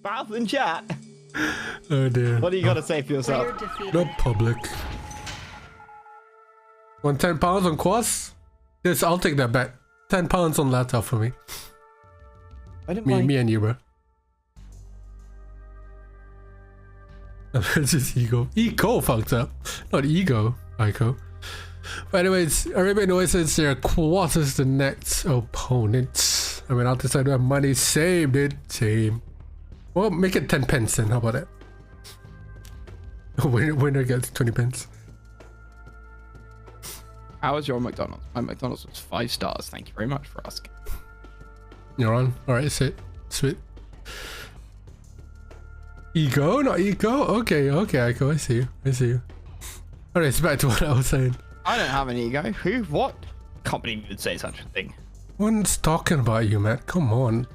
mouth in chat. Oh dear. What do you got to say for yourself? Not public. Want £10 on Kwos? Yes, I'll take that bet. £10 on Latof for me. I don't mind. Me and you, bro. It's just ego. Ego fucked up. Not ego, Ico. But anyways, everybody knows it's their Kwos is the next opponent. I mean, I'll decide to have money. Same, dude. Same. Well, make it 10 pence then. How about that? Winner gets 20 pence. How was your McDonald's? My McDonald's was 5 stars. Thank you very much for asking. You're on. Alright, sit. Sweet. Ego? Not ego? Okay, Ico. I see you. Alright, it's back to what I was saying. I don't have an ego. Who? What? Can't believe you would say such a thing. One's talking about you, Matt. Come on.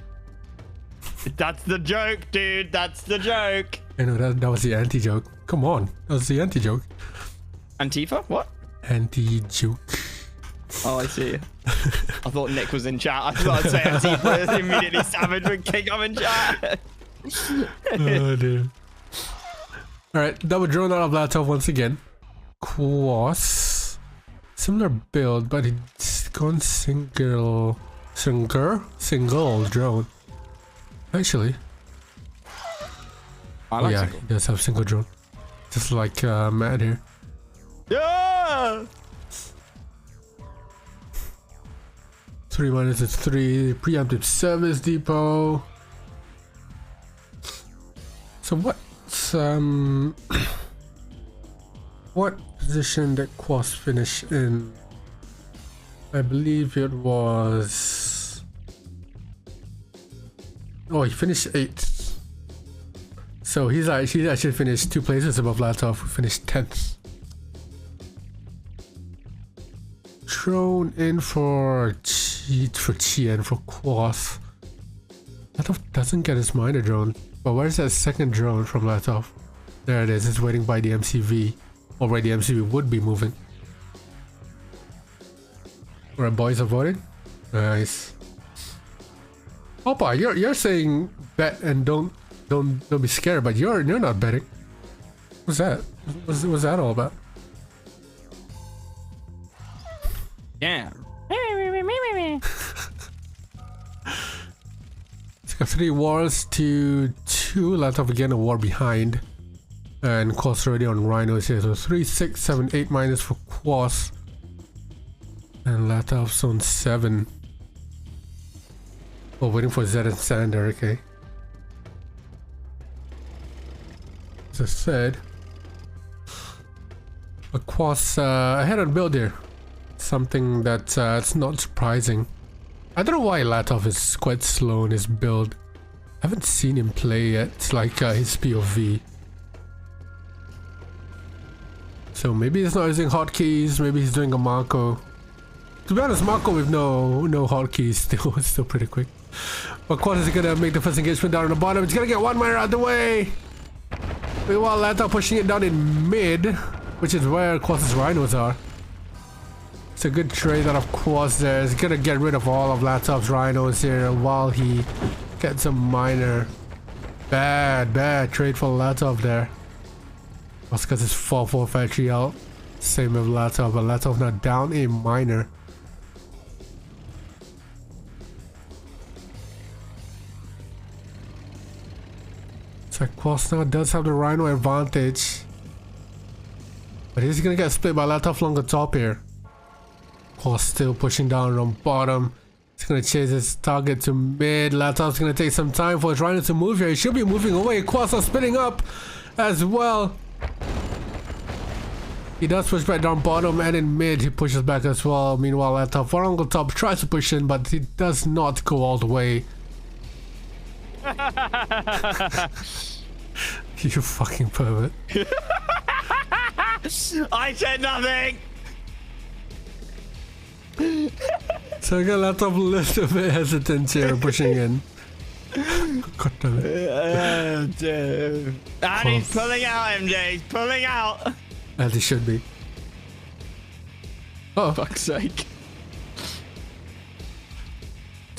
That's the joke, dude. That's the joke. I know that was the anti-joke. Come on. That was the anti-joke. Antifa? What? Anti-joke. Oh, I see. I thought Nick was in chat. I thought I'd say Antifa. Immediately Savage would kick off in chat. Oh, dude. Alright, double drone out of Latof once again. Kwos. Similar build, but it's gone single drone. Actually. I like yeah, single. he does have single drone. Just like Matt here. Yeah! 3 minus is 3. Preemptive service depot. So what's what position did Kwos finish in? I believe it was. Oh, he finished 8th. So he's actually finished 2 places above Latof, who finished 10th. Drone in for Chi and for Kwos. Latof doesn't get his miner drone. But where's that second drone from Latof? There it is. It's waiting by the MCV. Already the MCV would be moving. Alright, boys are voting. Nice. Opa, you're saying bet and don't be scared, but you're not betting. What's that? What's that all about? Yeah. It's got 3 wars to 2. Latof again a war behind. And Kwos already on Rhinos here. So 3, 6, 7, 8 minus for Kwos. And Latof's on 7. Oh, waiting for Zed and Sander, okay. As I said, but Kwos ahead on build here. Something that it's not surprising. I don't know why Latof is quite slow in his build. I haven't seen him play yet, like his POV. So maybe he's not using hotkeys, maybe he's doing a Marco. To be honest, Marco with no hotkeys still pretty quick. But Kwos is gonna make the first engagement down on the bottom. It's gonna get 1 miner out of the way. Meanwhile, Latof pushing it down in mid, which is where Kwos' rhinos are. It's a good trade out of Kwos there. He's gonna get rid of all of Latof's rhinos here while he gets a miner. Bad trade for Latof there. That's because it's 4-4 factory out. Same with Latof, but Latof now down a miner. So Kwos now does have the rhino advantage. But he's gonna get split by Latof along the top here. Kwos still pushing down on bottom. He's gonna chase his target to mid. Latof's gonna take some time for his rhino to move here. He should be moving away. Kwos are spinning up as well. He does push back down bottom, and in mid he pushes back as well. Meanwhile, Latof on the top tries to push in, but he does not go all the way. You fucking pervert. I said nothing! So I got Latof a little bit hesitant here pushing in. God damn it. And he's pulling out, MJ. He's pulling out. As he should be. Oh, Fuck's sake.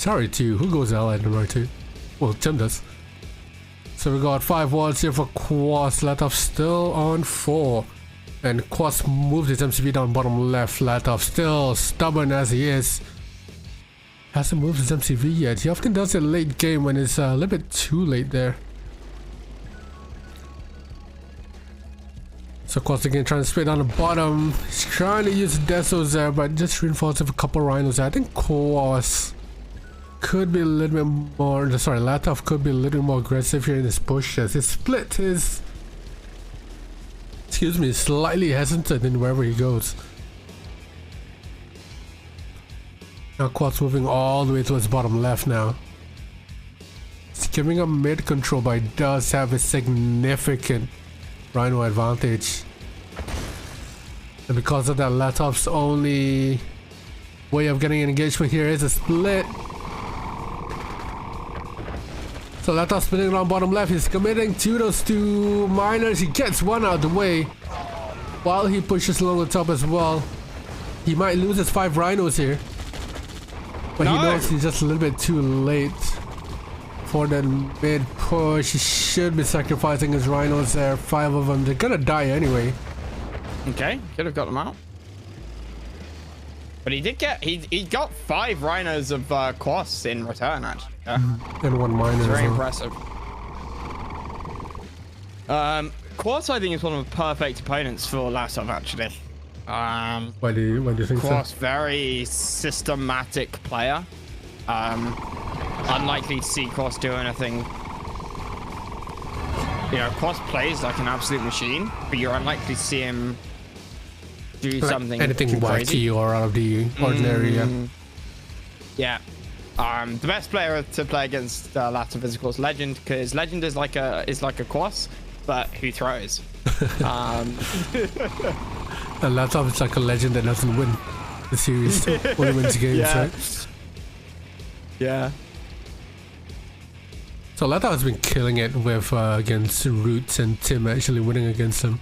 sorry to who goes allied number 2? Well, Tim does. So we got 5 walls here for Kwos. Latof still on 4. And Kwos moved his MCV down bottom left. Latof still stubborn as he is. Hasn't moved his MCV yet. He often does it late game when it's a little bit too late there. So Kwos again trying to spray down the bottom. He's trying to use Desos there, but just reinforce with a couple rhinos there. I think Kwos could be a little bit more, sorry, Latof could be a little bit more aggressive here in this push as his split is, excuse me, slightly hesitant in wherever he goes. Now Kwos moving all the way towards bottom left now. He's giving up mid control, but he does have a significant rhino advantage. And because of that, Latof's only way of getting an engagement here is a split. So Latof spinning around bottom left. He's committing to those 2 miners. He gets one out of the way while he pushes along the top as well. He might lose his 5 rhinos here, but he knows he's just a little bit too late for that mid push. He should be sacrificing his rhinos there. 5 of them. They're gonna die anyway. Okay, could have got them out. But he did get, he got 5 rhinos of Kwos in return, actually. Yeah. And 1 miner. It's very impressive. Kwos, I think, is one of the perfect opponents for Latof, actually. Why do you think Kwos, so? very systematic player. Unlikely to see Kwos do anything. You know, Kwos plays like an absolute machine, but you're unlikely to see him do like something anything too wacky crazy. or out of the ordinary. Yeah. The best player to play against Latof is of course Legend, because Legend is like a Kwos, but who throws. And Latof is like a legend that doesn't win the series, only wins games, right? Yeah. So Latof has been killing it with against Roots and Tim, actually winning against him.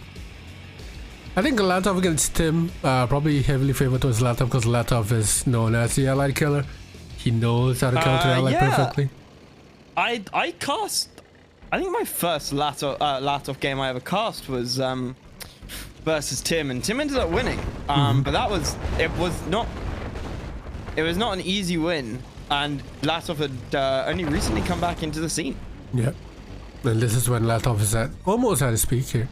I think Latof against Tim probably heavily favored towards Latof because Latof is known as the allied killer. He knows how to counter allied perfectly. I think my first Latof game I ever cast was versus Tim, and Tim ended up winning. But it was not an easy win, and Latof had only recently come back into the scene. Yeah, and this is when Latof is at almost at his peak here.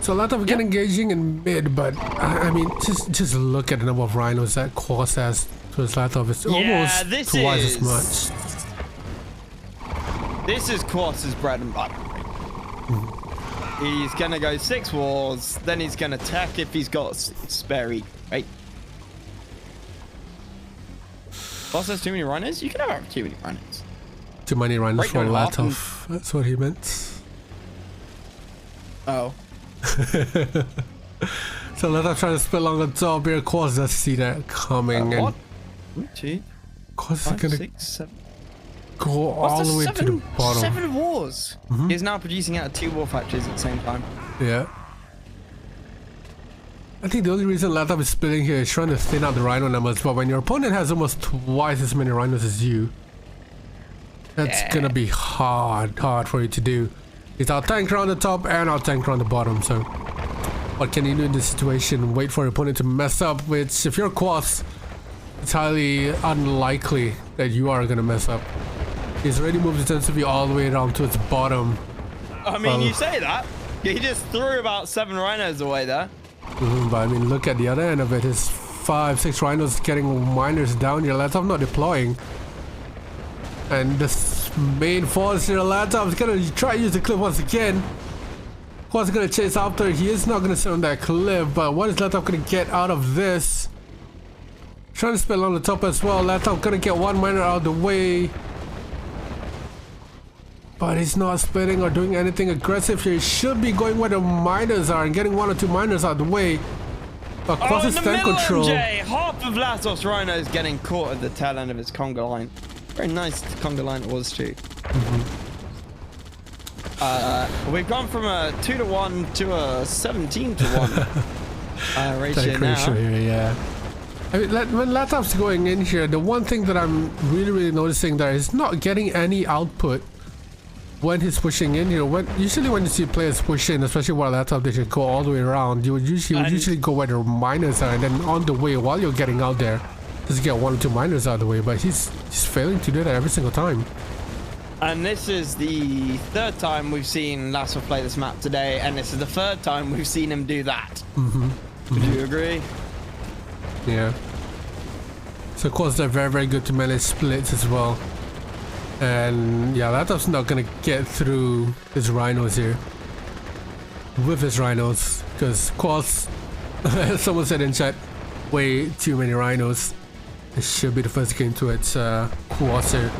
So Latof again engaging in mid, but I mean, just look at the number of rhinos that Kwos has towards Latof. It's almost twice as much. This is Kwos' bread and butter. He's gonna go 6 walls, then he's gonna tech if he's got spare E, right? Kwos has too many rhinos? You can never have too many rhinos. Too many rhinos for Latof. That's what he meant. Oh. So Latof trying to split along the top here. Kwos does see that coming, and 1, 2, Kwos is 5, gonna 6, 7. go all the way to the bottom. 7 wars. He's now producing out of 2 war factories at the same time. Yeah. I think the only reason Latof is splitting here is trying to thin out the rhino numbers, but when your opponent has almost twice as many rhinos as you, that's gonna be hard for you to do. He's out tanked around the top and out tanked around the bottom, so what can you do in this situation? Wait for your opponent to mess up, which if you're Kwos, it's highly unlikely that you are gonna mess up. He's already moved his intensity all the way down to its bottom. I mean, you say that. He just threw about 7 rhinos away there. But I mean, look at the other end of it. His 5, 6 rhinos getting miners down here. Latof not deploying. And this main force here, Latof is gonna try to use the cliff once again. Kwos gonna chase after. He is not gonna sit on that cliff, but what is Latof gonna get out of this? Trying to spell on the top as well. Latof gonna get 1 miner out of the way. But he's not splitting or doing anything aggressive here. He should be going where the miners are and getting 1 or 2 miners out of the way. But Kwos is tank control. MJ, half of Latof's rhinos getting caught at the tail end of his conga line. Very nice conga line it was too. We've gone from a 2-to-1 to a 17-to-1 ratio now. Here, yeah. I mean, when Latof's going in here, the one thing that I'm really noticing there is not getting any output when he's pushing in, you know, usually when you see players push in, especially while Latof, they should go all the way around. You would usually go where the miners are, and then on the way while you're getting out there, just get 1 or 2 miners out of the way. But he's failing to do that every single time. And this is the 3rd time we've seen Latof play this map today, and this is the 3rd time we've seen him do that. Would you agree? Yeah. So of course they're very, very good to manage splits as well. And yeah, Latof's not gonna get through his rhinos here with his rhinos, because Kwos, someone said in chat, way too many rhinos. It should be the first game to its Kwos here.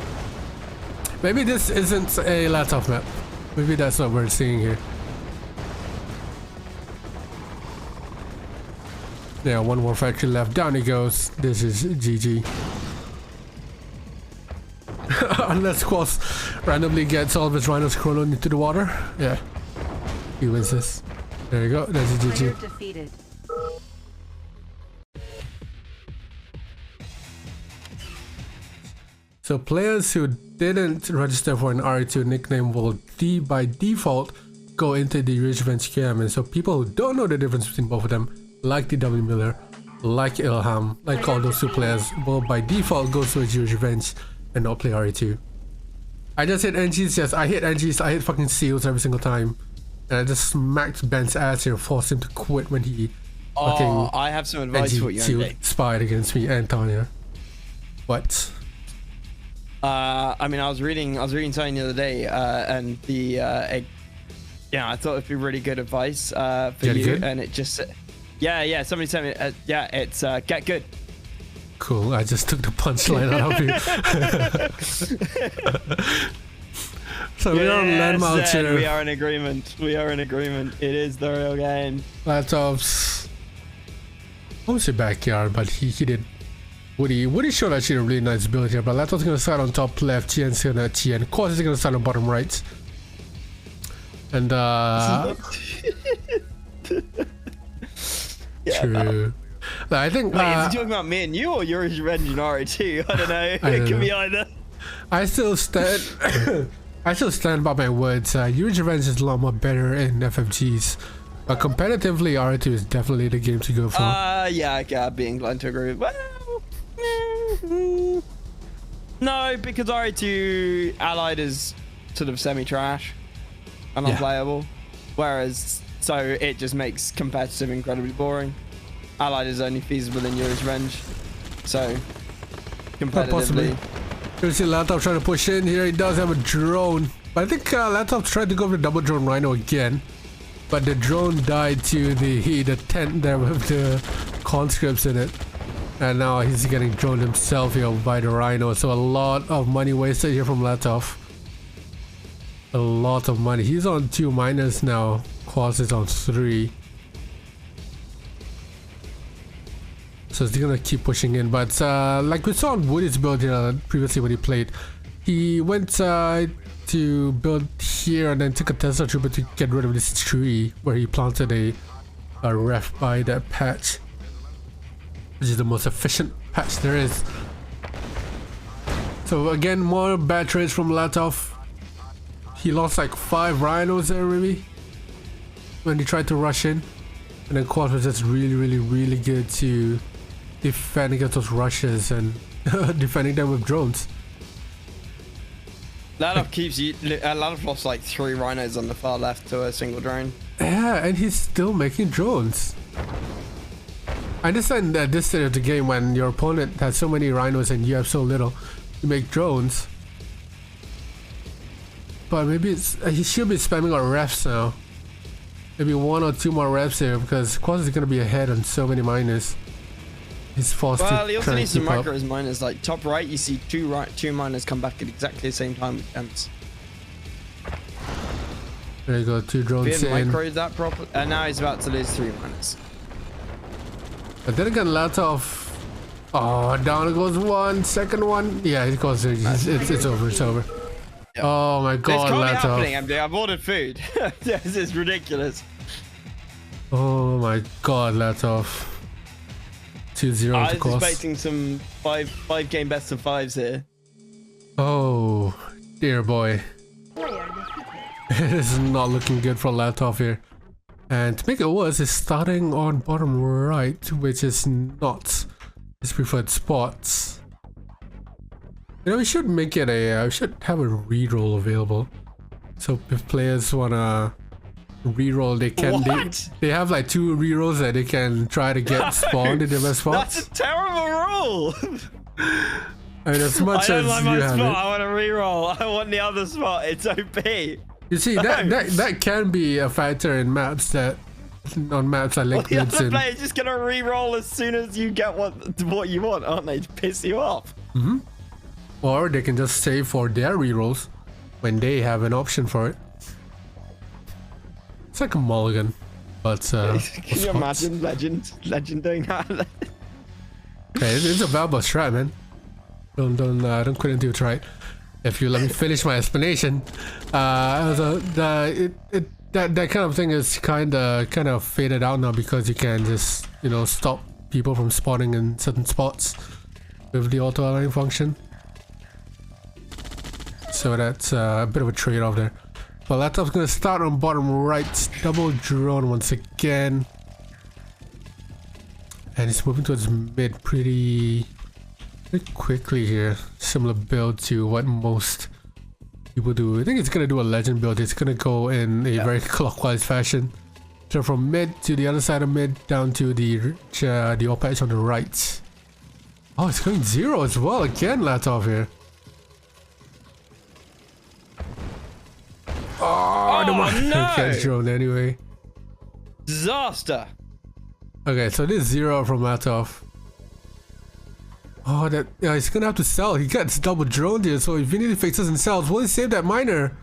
Maybe this isn't a Latof map. Maybe that's what we're seeing here. Yeah, 1 more factory left. Down he goes. This is GG. Unless Kwos randomly gets all of his rhinos crawling into the water. Yeah. He wins this. There you go. That's a GG. Defeated. So players who didn't register for an RE2 nickname will by default go into the Revenge camp. And so people who don't know the difference between both of them, like the W Miller, like Ilham, like all those 2 players, will by default go to Revenge and not play RE2. I just hit NGs, yes, I hit NGs, I hit fucking seals every single time. And I just smacked Ben's ass here, forced him to quit when he fucking I have some advice for you, Andy. Spied against me and Tanya. What? I mean, I was reading something the other day, and yeah, I thought it'd be really good advice for you, good? And it just, yeah, somebody sent me, yeah, it's get good. Cool, I just took the punchline out of you. So we are on landmarks here. We are in agreement. We are in agreement. It is the real game. Latof's, I won't say backyard, but he did. Woody showed actually a really nice build here, but Latof's gonna start on top left, Tien's gonna Tien. Kwos is gonna start on bottom right. And yeah, true. I think. Wait, is he talking about me and you, or your Revenge and RE2? I don't know. It could be either. I still stand. I still stand by my words. Huge Revenge is a lot more better in FFGs, but competitively, RE2 is definitely the game to go for. Yeah, I'd be inclined to agree. Well, no, because RE2 Allied is sort of semi-trash and unplayable, whereas so it just makes competitive incredibly boring. Allied is only feasible in Yuri's Revenge, so competitively. Possibly. You see Latof trying to push in here. He does have a drone, but I think Latof tried to go for the double drone rhino again, but the drone died to the tent there with the conscripts in it, and now he's getting droned himself here by the rhino. So a lot of money wasted here from Latof. A lot of money. He's on 2 miners now. Kwos is on 3. So he's gonna keep pushing in, but like we saw on Woody's build here previously when he played, he went to build here and then took a Tesla Trooper to get rid of this tree where he planted a ref by that patch, which is the most efficient patch there is. So again, more bad trades from Latof. He lost like 5 rhinos there maybe when he tried to rush in, and then Kwos was just really good to defend against those rushes and defending them with drones. Latof lost like 3 rhinos on the far left to a single drone. Yeah, and he's still making drones. I understand that this stage of the game, when your opponent has so many rhinos and you have so little, you make drones. But maybe he should be spamming our refs now. Maybe 1 or 2 more reps here, because Kwos is gonna be ahead on so many miners. He's forced to. Well, he also needs to micro his miners. Like top right, you see 2 miners come back at exactly the same time with temps. There you go, 2 drones in. He didn't micro that properly, and now he's about to lose 3 miners. But then again, Latof. Oh, down goes 1, second one. Yeah, it goes. It's over. It's over. Yep. Oh my God, Latof! Latof. Happening, MD. I've ordered food. This is ridiculous. Oh my God, Latof. 2-0 I to was Kwos. expecting some 5 game best of 5s here. Oh, dear boy. Player It is not looking good for Latof here. And to make it worse, it's starting on bottom right, which is not his preferred spots. You know, we should make it we should have a reroll available. So if players wanna reroll, they can. They have like 2 rerolls that they can try to get spawned in their best spots. That's a terrible rule. I mean, as much as like you my have spot. it. I want to reroll. I want the other spot. It's OP. You see, that can be a factor in maps that on maps like The Liquids other and player's just gonna reroll as soon as you get what you want, aren't they? To piss you off. or they can just save for their rerolls when they have an option for it. It's like a mulligan, but Can you imagine legend doing that? Okay, it's a valuable strat, man. Don't quit until you try it. If you let me finish my explanation, that kind of thing is kind of faded out now because you can just stop people from spawning in certain spots with the auto align function. So that's a bit of a trade-off there. But Latof's gonna start on bottom right, double drone once again, and he's moving towards mid pretty quickly here. Similar build to what most people do. I think it's gonna do a legend build. It's gonna go in a very clockwise fashion. So from mid to the other side of mid down to the op patch on the right. Oh, it's going 0 as well again, Latof here. Oh no! Can't drone anyway. Disaster. Okay, so this 0 from Latof. Oh, he's gonna have to sell. He gets double droned here, so if Vinny fixes and sells, will he save that miner?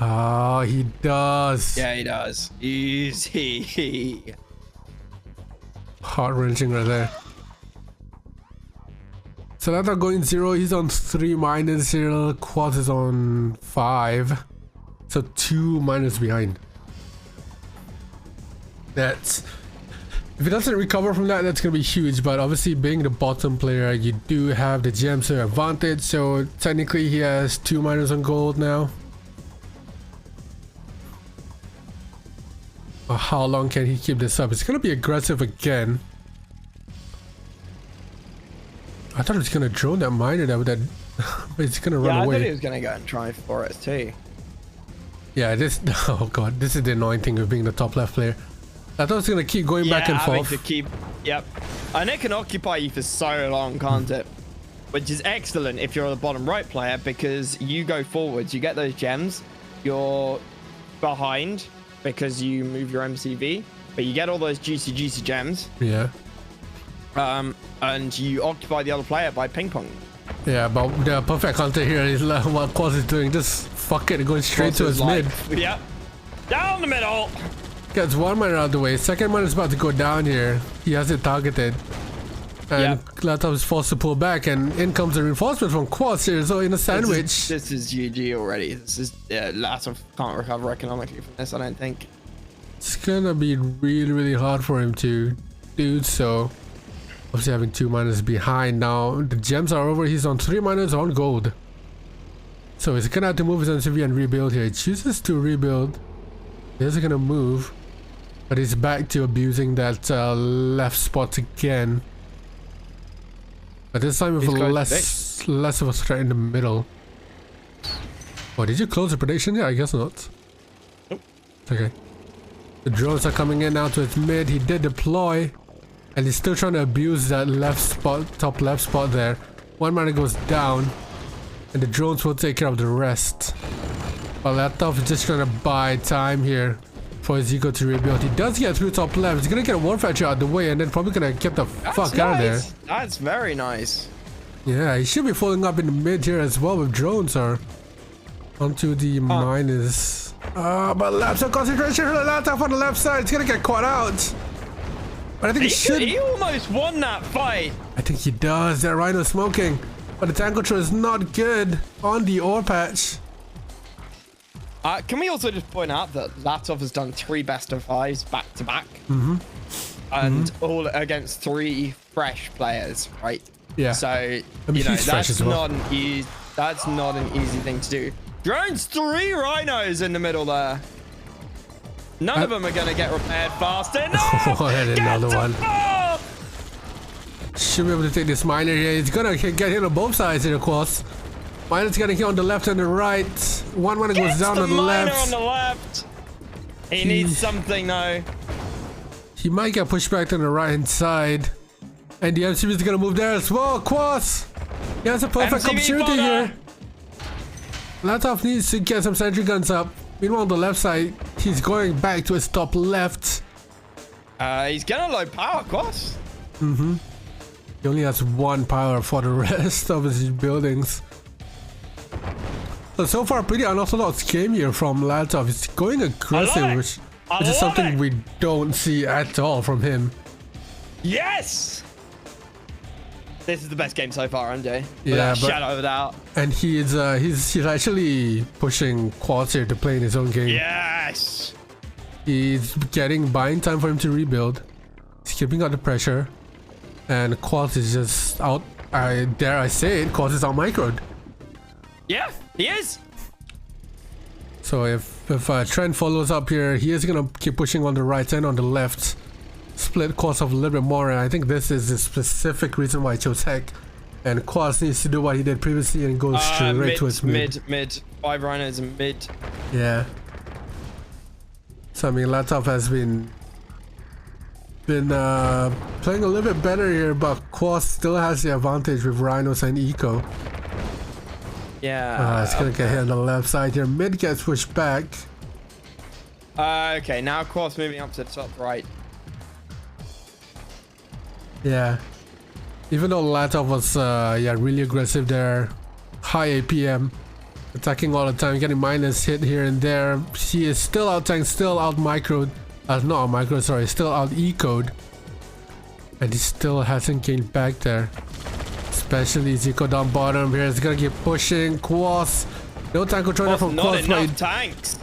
Oh, he does. Yeah, he does. Easy. Heart-wrenching right there. So Latof going 0, he's on 3 miners here. Kwos is on 5. So 2 miners behind. If he doesn't recover from that, that's gonna be huge. But obviously, being the bottom player, you do have the gems to advantage. So technically, he has 2 miners on gold now. But how long can he keep this up? It's gonna be aggressive again. I thought he was gonna drone that miner there with that, but he's gonna run away. I thought he was gonna go and try for it too. Yeah, oh god, this is the annoying thing with being the top left player. I thought it was gonna keep going back and forth. And it can occupy you for so long, can't it? Which is excellent if you're the bottom right player, because you go forwards, you get those gems, you're behind because you move your MCV, but you get all those juicy gems. Yeah. And you occupy the other player by ping pong. Yeah, but the perfect counter here is what Kwos is doing. Just fuck it, going straight to his mid. Yep. Down the middle. Gets 1 miner out of the way. Second miner is about to go down here. He has it targeted. And Latof is forced to pull back, and in comes the reinforcement from Kwos here. So in a sandwich. This is GG already. This is Latof can't recover economically from this, I don't think. It's gonna be really hard for him to do so. Obviously having 2 miners behind now. The gems are over. He's on 3 miners on gold. So he's gonna have to move his MCV and rebuild here. He chooses to rebuild. He isn't gonna move. But he's back to abusing that left spot again. But this time with less of a threat in the middle. Oh, did you close the prediction? Yeah, I guess not. Nope. Okay. The drones are coming in now to its mid. He did deploy. And he's still trying to abuse that left spot, top left spot there. 1 miner goes down. And the drones will take care of the rest. But Latof is just trying to buy time here for his ego to rebuild. He does get through top left. He's gonna get a one factor out of the way and then probably gonna get the fuck out of there. That's very nice. Yeah, he should be following up in the mid here as well with drones or onto the miners. But lapse of concentration from Latof on the left side. He's gonna get caught out. But I think he almost won that fight. I think he does. That Rhino smoking. But the tank control is not good on the ore patch. Can we also just point out that Latof has done 3 best of 5s back to back? And all against 3 fresh players, right? Yeah. So, that's not an easy thing to do. Drones 3 rhinos in the middle there. None of them are going to get repaired fast enough. Oh, and another one. Should be able to take this miner here. He's gonna get hit on both sides here, of course. Miner's getting hit on the left and the right. One miner goes down on the left. On the left. He needs something though. He might get pushed back to the right hand side. And the MCV is gonna move there as well. Kwos! He has a perfect MCV opportunity here. Latof needs to get some sentry guns up. Meanwhile, on the left side, he's going back to his top left. He's gonna low power, Kwos. He only has one power for the rest of his buildings. So far, pretty unorthodox game here from Latof. He's going aggressive, which is something we don't see at all from him. Yes! This is the best game so far, MJ. Yeah, but shadow of a doubt. And he's actually pushing Kwos here to play in his own game. Yes! He's buying time for him to rebuild. He's keeping out the pressure. And Kwos is just out. Dare I say it, Kwos is out microed. Yeah, he is. So if Trent follows up here, he is gonna keep pushing on the right and on the left. Split Kwos up a little bit more, and I think this is the specific reason why I chose Heck. And Kwos needs to do what he did previously and go straight to his mid. 5 rhinos and mid. Yeah. So I mean, Latof has been playing a little bit better here, but Kwos still has the advantage with rhinos and eco. Yeah. It's gonna get hit on the left side here. Mid gets pushed back. Okay, now Kwos moving up to the top right. Yeah. Even though Latof was really aggressive there, high APM, attacking all the time, getting minus hit here and there. He is still out tanked, still out microed. Not out microed, sorry, still out ecoed. And he still hasn't gained back there. Especially Zico down bottom here. He's gonna keep pushing. Kwos. No tank controller from Kwos. Not enough tanks.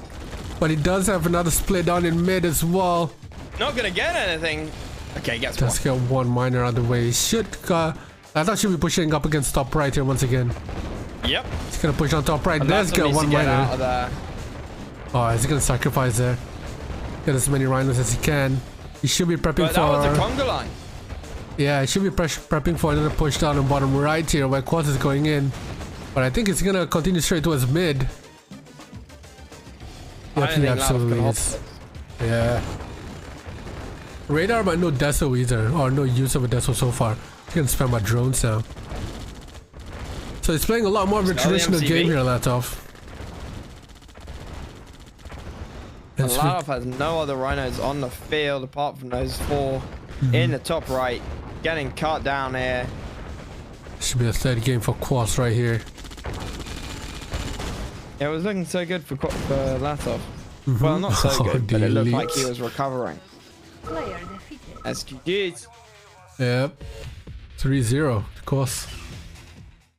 But he does have another split down in mid as well. Not gonna get anything. Okay, gets one. Let's get one miner out of the way. Shit, I thought she'd be pushing up against top right here once again. Yep. He's gonna push on top right. Let's get one miner. Oh, he's gonna sacrifice there. Get as many rhinos as he can. He should be prepping for... that was a conga line. Yeah, he should be prepping for another push down on bottom right here where Kwos is going in. But I think it's gonna continue straight towards mid. Yep, he absolutely is. Yeah. Radar, but no deso either, or no use of a deso so far. He can spam my drones now. So he's playing a lot more of a traditional game here, Latof. Latof has no other rhinos on the field apart from those 4 in the top right, getting cut down here. Should be a third game for Kwos right here. It was looking so good for Latof. Well, not so good, but it looked like he was recovering. SGG's. Yep. 3-0, of course.